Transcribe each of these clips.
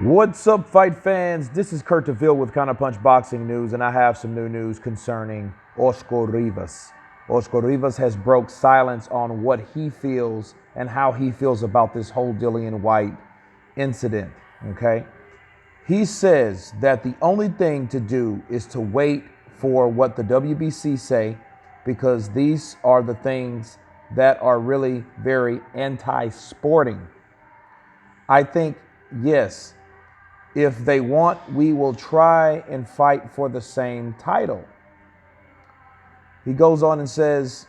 What's up, fight fans? This is Kurt DeVille with Counterpunch Boxing News, and I have some new news concerning Oscar Rivas. Oscar Rivas has broke silence on what he feels and how he feels about this whole Dillian Whyte incident, okay? He says that the only thing to do is to wait for what the WBC say, because these are the things that are really very anti-sporting. I think, yes, if they want, we will try and fight for the same title. He goes on and says,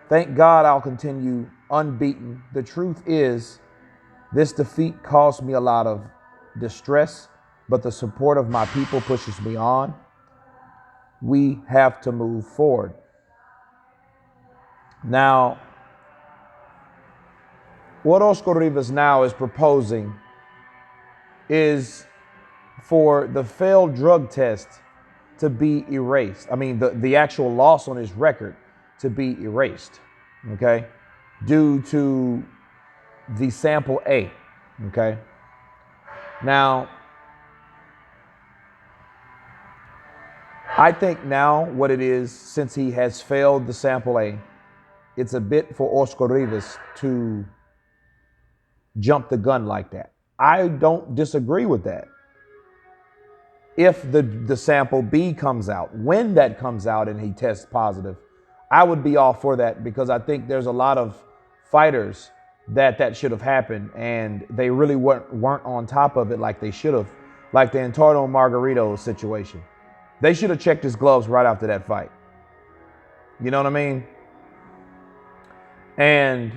thank God I'll continue unbeaten. The truth is, this defeat caused me a lot of distress, but the support of my people pushes me on. We have to move forward. Now, what Oscar Rivas now is proposing is for the failed drug test to be erased. I mean, the actual loss on his record to be erased, okay, due to the sample A, okay? Now, I think now what it is, since he has failed the sample A, it's a bit for Oscar Rivas to jump the gun like that. I don't disagree with that. If the sample B comes out, when that comes out and he tests positive, I would be all for that, because I think there's a lot of fighters that should have happened and they really weren't on top of it like they should have, like the Antonio Margarito situation. They should have checked his gloves right after that fight. You know what I mean? And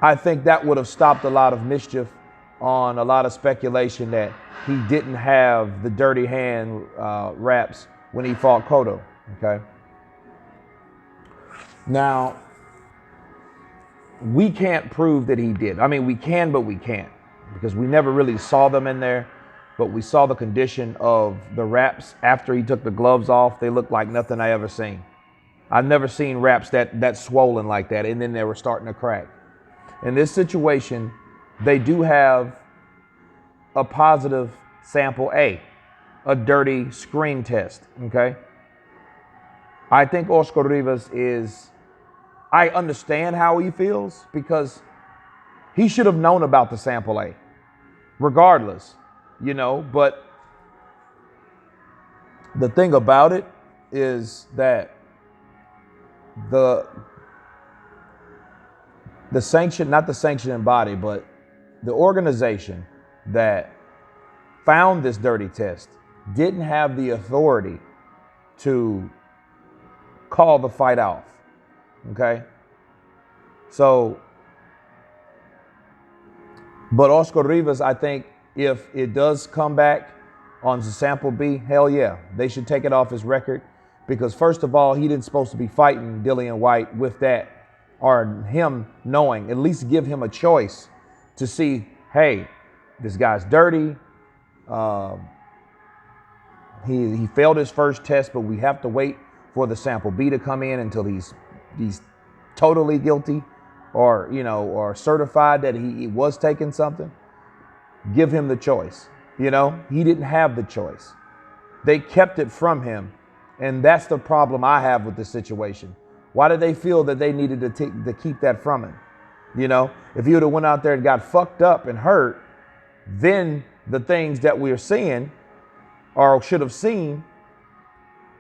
I think that would have stopped a lot of mischief on a lot of speculation that he didn't have the dirty hand raps when he fought Cotto, okay? Now, we can't prove that he did. I mean, we can, but we can't, because we never really saw them in there, but we saw the condition of the wraps after he took the gloves off. They looked like nothing I ever seen. I've never seen wraps that swollen like that, and then they were starting to crack. In this situation, they do have a positive sample A, a dirty screen test, okay? I think Oscar Rivas I understand how he feels, because he should have known about the sample A, regardless, you know, but the thing about it is that the sanction, not the sanctioning body, but the organization that found this dirty test didn't have the authority to call the fight off, okay? So, but Oscar Rivas, I think if it does come back on the sample B, hell yeah, they should take it off his record, because first of all, he didn't supposed to be fighting Dillian Whyte with that, or him knowing, at least give him a choice to see, hey, this guy's dirty. He failed his first test, but we have to wait for the sample B to come in until he's totally guilty, or, you know, or certified that he was taking something. Give him the choice. You know, he didn't have the choice. They kept it from him, and that's the problem I have with this situation. Why did they feel that they needed to keep that from him? You know, if he would have went out there and got fucked up and hurt, then the things that we're seeing or should have seen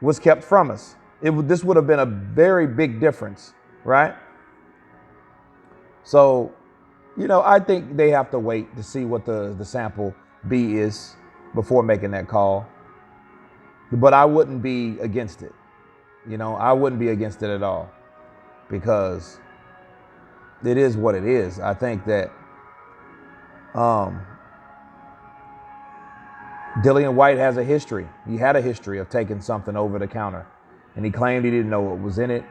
was kept from us. This would have been a very big difference, right? So, you know, I think they have to wait to see what the sample B is before making that call. But I wouldn't be against it. You know, I wouldn't be against it at all, because it is what it is. I think that Dillian Whyte has a history. He had a history of taking something over the counter, and he claimed he didn't know what was in it.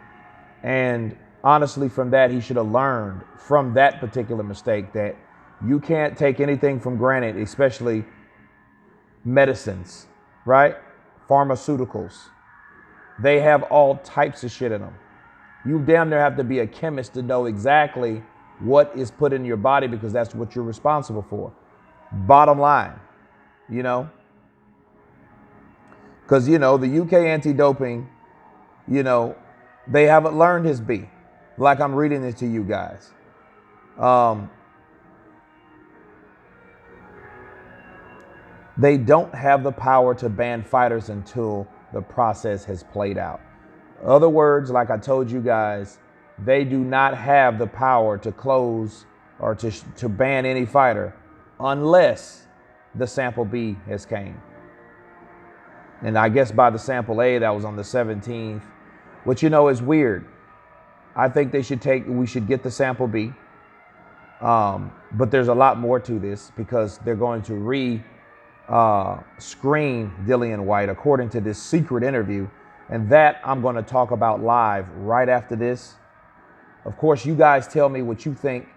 And honestly, from that, he should have learned from that particular mistake that you can't take anything for granted, especially medicines, right? Pharmaceuticals. They have all types of shit in them. You damn near have to be a chemist to know exactly what is put in your body, because that's what you're responsible for. Bottom line, you know, because, you know, the UK anti-doping, you know, they haven't learned his B, like I'm reading it to you guys. They don't have the power to ban fighters until the process has played out. Other words, like I told you guys, they do not have the power to close or to ban any fighter unless the sample B has came. And I guess by the sample A, that was on the 17th, which, you know, is weird. I think we should get the sample B. But there's a lot more to this, because they're going to screen Dillian Whyte according to this secret interview. And that I'm going to talk about live right after this. Of course, you guys tell me what you think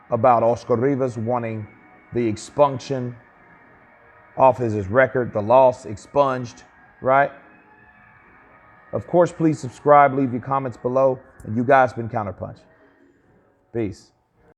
about Oscar Rivas wanting the expunction off his record, the loss expunged, right? Of course, please subscribe, leave your comments below. And you guys been Counterpunch. Peace.